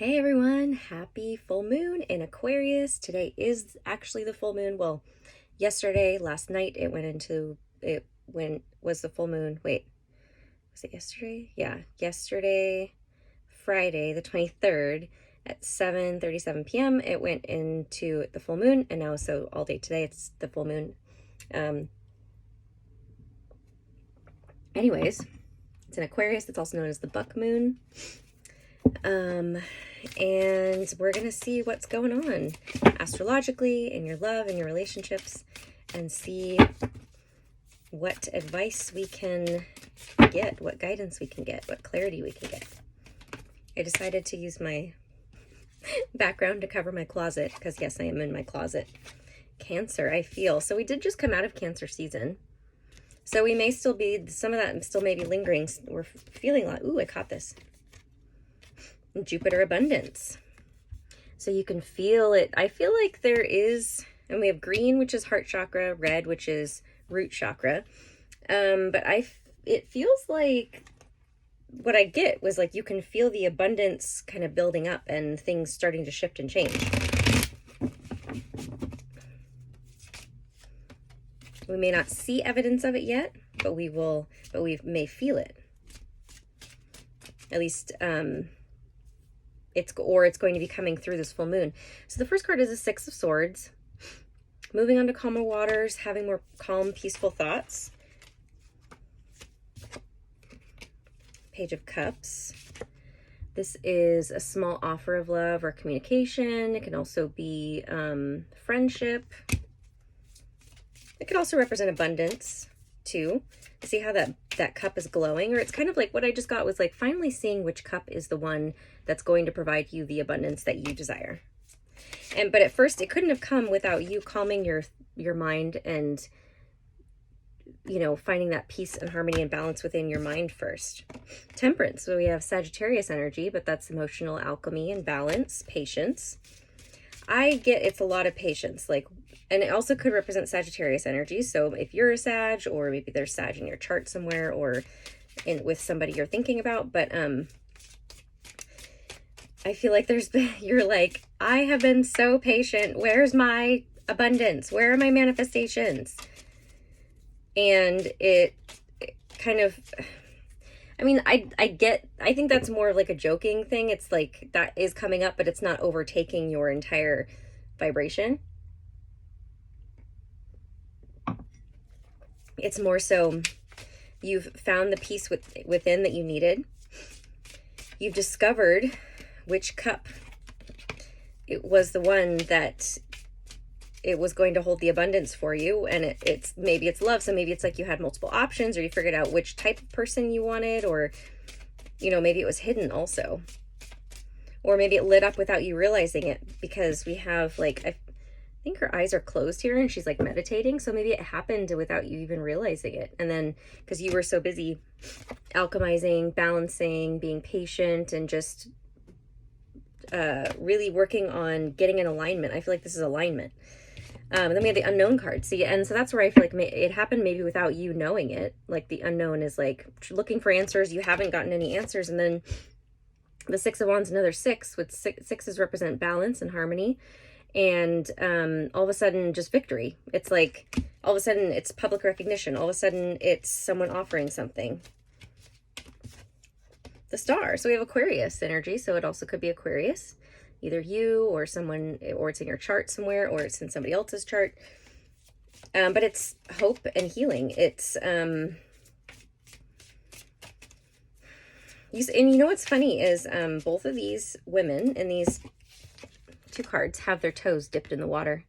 Hey everyone, happy full moon in Aquarius. Today is actually the full moon. Well, last night was the full moon. Wait, was it yesterday? Yeah, yesterday, Friday, the 23rd at 7:37 p.m. it went into the full moon, and now so all day today it's the full moon. Anyways, it's in Aquarius. It's also known as the buck moon. And we're going to see what's going on astrologically in your love and your relationships, and see what advice we can get, what guidance we can get, what clarity we can get. I decided to use my background to cover my closet because, yes, I am in my closet. Cancer, I feel. So we did just come out of Cancer season. So we may still be, some of that still may be lingering. We're feeling a lot. Ooh, I caught this. Jupiter abundance. So you can feel it. I feel like there is, and we have green, which is heart chakra, red, which is root chakra. But it feels like what I get was like you can feel the abundance kind of building up and things starting to shift and change. We may not see evidence of it yet, but we may feel it. At least, it's going to be coming through this full moon. So the first card is the Six of Swords. Moving on to calmer waters, having more calm, peaceful thoughts. Page of Cups. This is a small offer of love or communication. It can also be friendship. It could also represent abundance too. See how that cup is glowing? Or it's kind of like what I just got was like finally seeing which cup is the one that's going to provide you the abundance that you desire. But at first it couldn't have come without you calming your mind and, you know, finding that peace and harmony and balance within your mind first. Temperance. So we have Sagittarius energy, but that's emotional alchemy and balance, patience. I get it's a lot of patience, and it also could represent Sagittarius energy. So if you're a Sag, or maybe there's Sag in your chart somewhere, or with somebody you're thinking about, but I feel like you're like, I have been so patient. Where's my abundance? Where are my manifestations? And it kind of, I mean, I think that's more of like a joking thing. It's like that is coming up, but it's not overtaking your entire vibration. It's more so you've found the peace within that you needed. You've discovered which cup it was the one that it was going to hold the abundance for you, and maybe it's love. So maybe it's like you had multiple options, or you figured out which type of person you wanted, or, you know, maybe it was hidden also, or maybe it lit up without you realizing it, because we have like, I think her eyes are closed here and she's like meditating. So maybe it happened without you even realizing it. And then because you were so busy alchemizing, balancing, being patient, and just really working on getting in alignment. I feel like this is alignment. And then we have the unknown card. See, and so that's where I feel like it happened maybe without you knowing it. Like the unknown is like looking for answers. You haven't gotten any answers. And then the Six of Wands, another six, with sixes represent balance and harmony. And all of a sudden just victory. It's like all of a sudden it's public recognition. All of a sudden it's someone offering something. The Star. So we have Aquarius energy. So it also could be Aquarius. Either you or someone, or it's in your chart somewhere, or it's in somebody else's chart. But it's hope and healing. It's, and you know what's funny is both of these women in these two cards have their toes dipped in the water.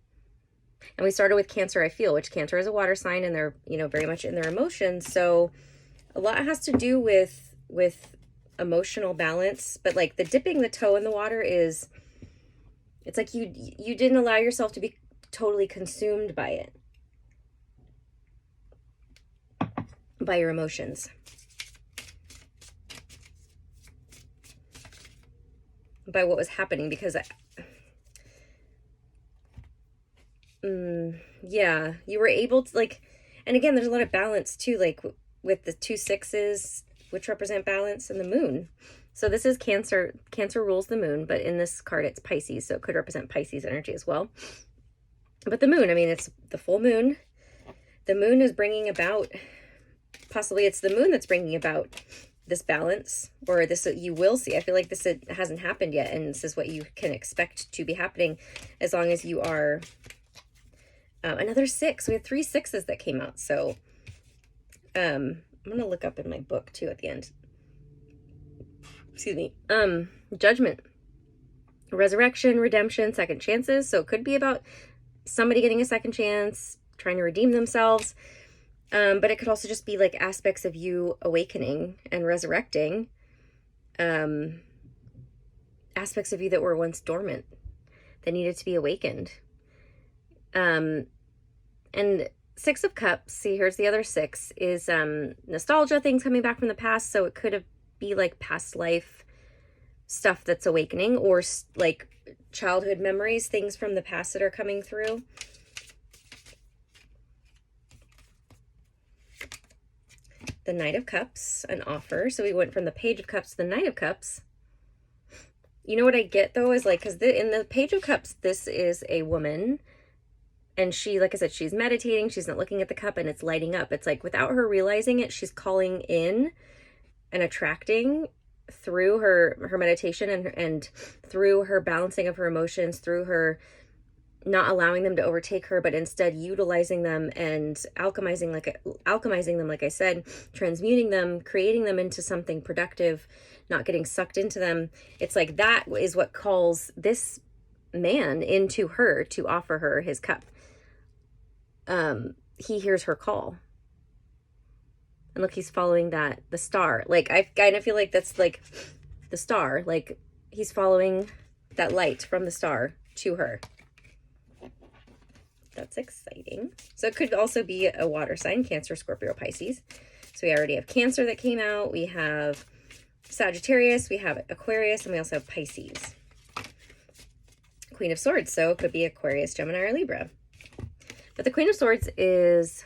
And we started with Cancer, I feel, which Cancer is a water sign, and they're, you know, very much in their emotions. So a lot has to do with emotional balance. But like the dipping the toe in the water is, it's like you didn't allow yourself to be totally consumed by it, by your emotions, by what was happening. Because yeah, you were able to, like, and again, there's a lot of balance too, like with the two sixes, which represent balance, and the moon, So this is Cancer. Cancer rules the moon, but in this card it's Pisces, so it could represent Pisces energy as well. But the moon, I mean, it's the full moon. The moon is bringing about, possibly it's the moon that's bringing about this balance, or this you will see. I feel like this hasn't happened yet, and this is what you can expect to be happening as long as you are another 6. We had 3 6s that came out. So I'm gonna look up in my book too at the end. Excuse me. Judgment, resurrection, redemption, second chances. So it could be about somebody getting a second chance, trying to redeem themselves. But it could also just be like aspects of you awakening and resurrecting, aspects of you that were once dormant, that needed to be awakened. And 6 of Cups, see, here's the other 6, is nostalgia, things coming back from the past. So it could be like past life stuff that's awakening, or like childhood memories, things from the past that are coming through. The Knight of Cups, an offer. So we went from the Page of Cups to the Knight of Cups. You know what I get though is like, because in the Page of Cups, this is a woman, and she, like I said, she's meditating, she's not looking at the cup, and it's lighting up. It's like without her realizing it, she's calling in and attracting through her meditation and through her balancing of her emotions, through her not allowing them to overtake her, but instead utilizing them and alchemizing them, like I said, transmuting them, creating them into something productive, not getting sucked into them. It's like that is what calls this man into her to offer her his cup. He hears her call. And look, he's following the star. Like, I kind of feel like that's like the star. Like, he's following that light from the star to her. That's exciting. So it could also be a water sign, Cancer, Scorpio, Pisces. So we already have Cancer that came out. We have Sagittarius. We have Aquarius. And we also have Pisces. Queen of Swords. So it could be Aquarius, Gemini, or Libra. But the Queen of Swords is...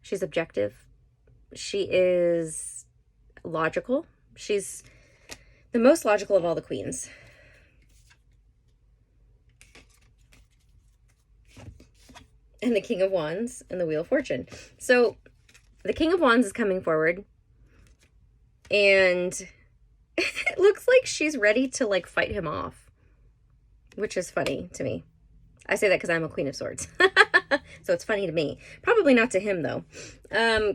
she's objective. She is logical. She's the most logical of all the queens. And the King of Wands and the Wheel of Fortune. So the King of Wands is coming forward. And it looks like she's ready to like fight him off. Which is funny to me. I say that because I'm a Queen of Swords. So it's funny to me. Probably not to him, though.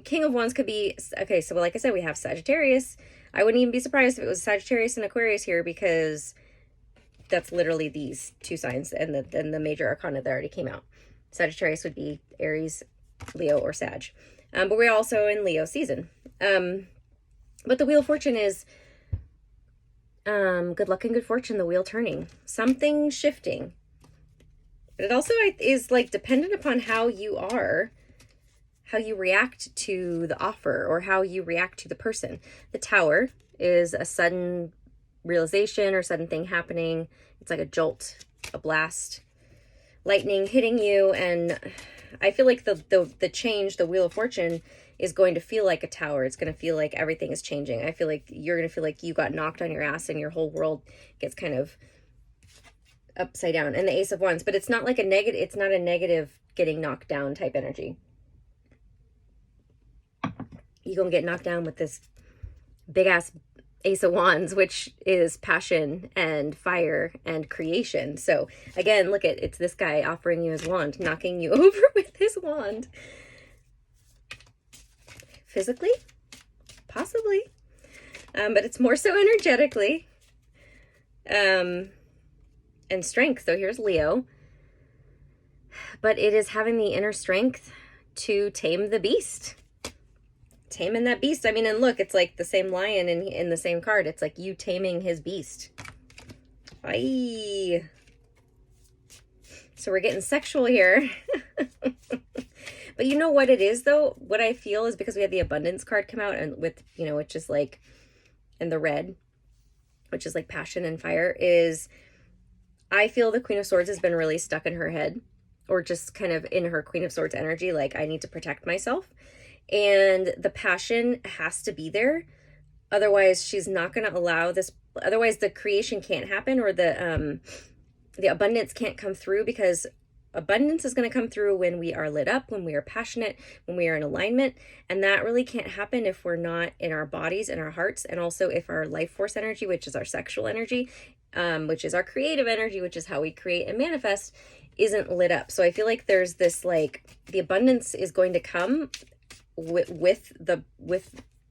King of Wands could be... okay, so like I said, we have Sagittarius. I wouldn't even be surprised if it was Sagittarius and Aquarius here, because that's literally these 2 signs and the major arcana that already came out. Sagittarius would be Aries, Leo, or Sag. But we're also in Leo season. But the Wheel of Fortune is good luck and good fortune, the wheel turning. Something shifting. But it also is like dependent upon how you are, how you react to the offer, or how you react to the person. The Tower is a sudden realization or sudden thing happening. It's like a jolt, a blast, lightning hitting you. And I feel like the change, the Wheel of Fortune, is going to feel like a tower. It's going to feel like everything is changing. I feel like you're going to feel like you got knocked on your ass and your whole world gets kind of upside down. And the Ace of Wands, but it's not like a negative, it's not a negative getting knocked down type energy. You're gonna get knocked down with this big ass Ace of Wands, which is passion and fire and creation. So again, look at, it's this guy offering you his wand, knocking you over with his wand. Physically, possibly, but it's more so energetically. And strength. So here's Leo. But it is having the inner strength to tame the beast. Taming that beast. I mean, and look, it's like the same lion in the same card. It's like you taming his beast. Aye. So we're getting sexual here. But you know what it is, though? What I feel is because we had the abundance card come out, and with, you know, which is like, and the red, which is like passion and fire, is... I feel the Queen of Swords has been really stuck in her head, or just kind of in her Queen of Swords energy, like I need to protect myself. And the passion has to be there. Otherwise, she's not going to allow this. Otherwise, the creation can't happen, or the abundance can't come through, because abundance is going to come through when we are lit up, when we are passionate, when we are in alignment. And that really can't happen if we're not in our bodies and our hearts. And also if our life force energy, which is our sexual energy, which is our creative energy, which is how we create and manifest, isn't lit up. So I feel like there's this, like, the abundance is going to come with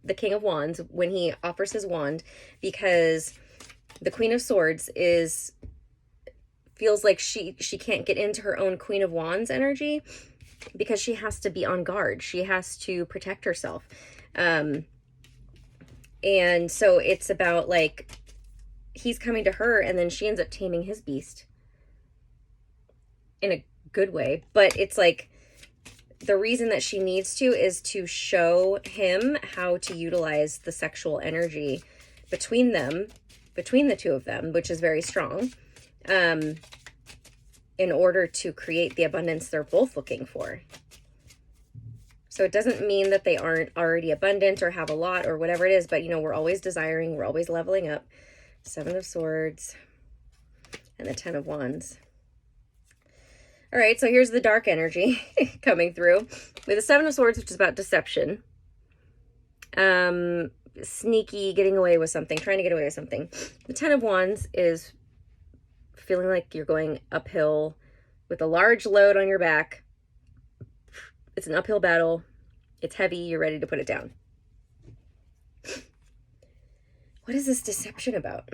the King of Wands when he offers his wand, because the Queen of Swords feels like she can't get into her own Queen of Wands energy, because she has to be on guard. She has to protect herself. And so it's about, like, he's coming to her, and then she ends up taming his beast in a good way. But it's like, the reason that she needs to is to show him how to utilize the sexual energy between the two of them, which is very strong, in order to create the abundance they're both looking for. So it doesn't mean that they aren't already abundant or have a lot or whatever it is, but, you know, we're always desiring, we're always leveling up. Seven of Swords and the Ten of Wands. All right, so here's the dark energy coming through with the Seven of Swords, which is about deception. Sneaky, getting away with something, trying to get away with something. The Ten of Wands is feeling like you're going uphill with a large load on your back. It's an uphill battle. It's heavy. You're ready to put it down. What is this deception about?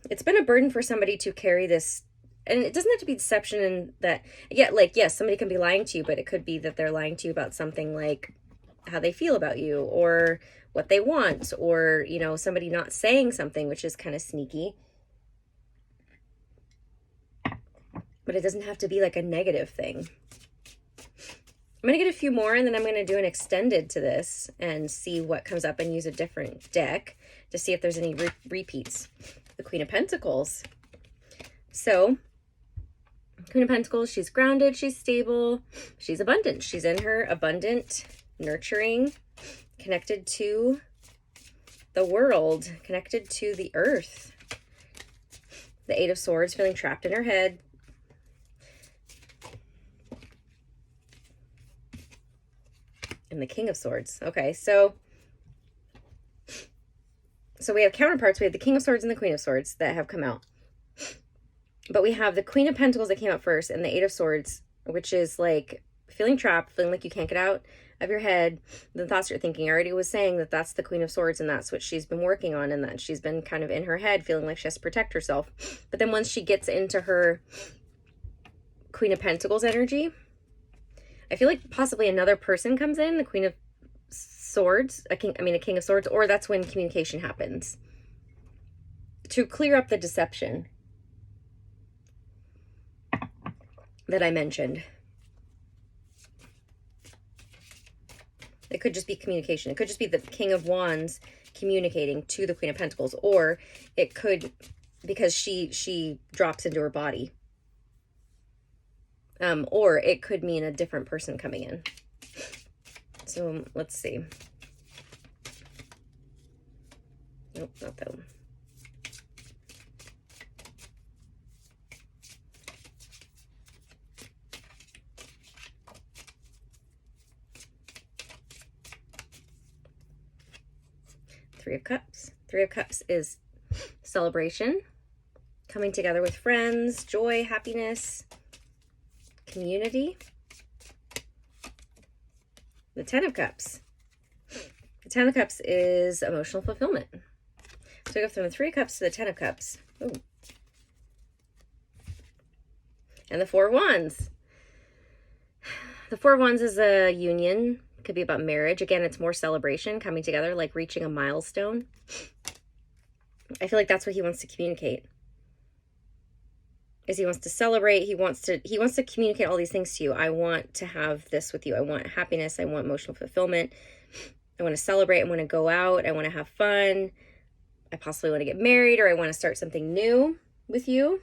It's been a burden for somebody to carry this. And it doesn't have to be deception in that, yeah, like, yes, somebody can be lying to you, but it could be that they're lying to you about something like how they feel about you, or what they want, or, you know, somebody not saying something, which is kind of sneaky. But it doesn't have to be like a negative thing. I'm going to get a few more, and then I'm going to do an extended to this and see what comes up, and use a different deck to see if there's any repeats. The Queen of Pentacles. So, Queen of Pentacles, she's grounded, she's stable, she's abundant. She's in her abundant, nurturing, connected to the world, connected to the earth. The Eight of Swords, feeling trapped in her head. And the King of Swords. Okay, so we have counterparts. We have the King of Swords and the Queen of Swords that have come out. But we have the Queen of Pentacles that came out first, and the Eight of Swords, which is like feeling trapped, feeling like you can't get out of your head. The thoughts you're thinking. I already was saying that that's the Queen of Swords, and that's what she's been working on, and that she's been kind of in her head feeling like she has to protect herself. But then once she gets into her Queen of Pentacles energy, I feel like possibly another person comes in, the Queen of Swords, a King of Swords, or that's when communication happens to clear up the deception that I mentioned. It could just be communication. It could just be the King of Wands communicating to the Queen of Pentacles, or it could, because she drops into her body. Or it could mean a different person coming in. So let's see. Nope, not that one. Three of Cups. Three of Cups is celebration, coming together with friends, joy, happiness, community. The Ten of Cups. The Ten of Cups is emotional fulfillment. So we go from the Three of Cups to the Ten of Cups. Ooh. And the Four of Wands. The Four of Wands is a union. It could be about marriage. Again, it's more celebration, coming together, like reaching a milestone. I feel like that's what he wants to communicate. Is he wants to celebrate, he wants to communicate all these things to you. I want to have this with you. I want happiness, I want emotional fulfillment. I want to celebrate, I want to go out, I want to have fun. I possibly want to get married, or I want to start something new with you.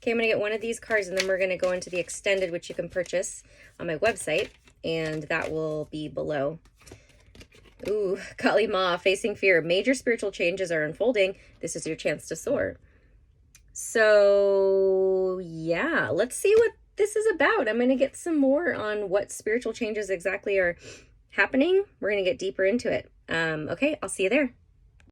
Okay, I'm going to get one of these cards, and then we're going to go into the extended, which you can purchase on my website, and that will be below. Ooh, Kali Ma, facing fear. Major spiritual changes are unfolding. This is your chance to soar. So, yeah, let's see what this is about. I'm going to get some more on what spiritual changes exactly are happening. We're going to get deeper into it. Okay, I'll see you there.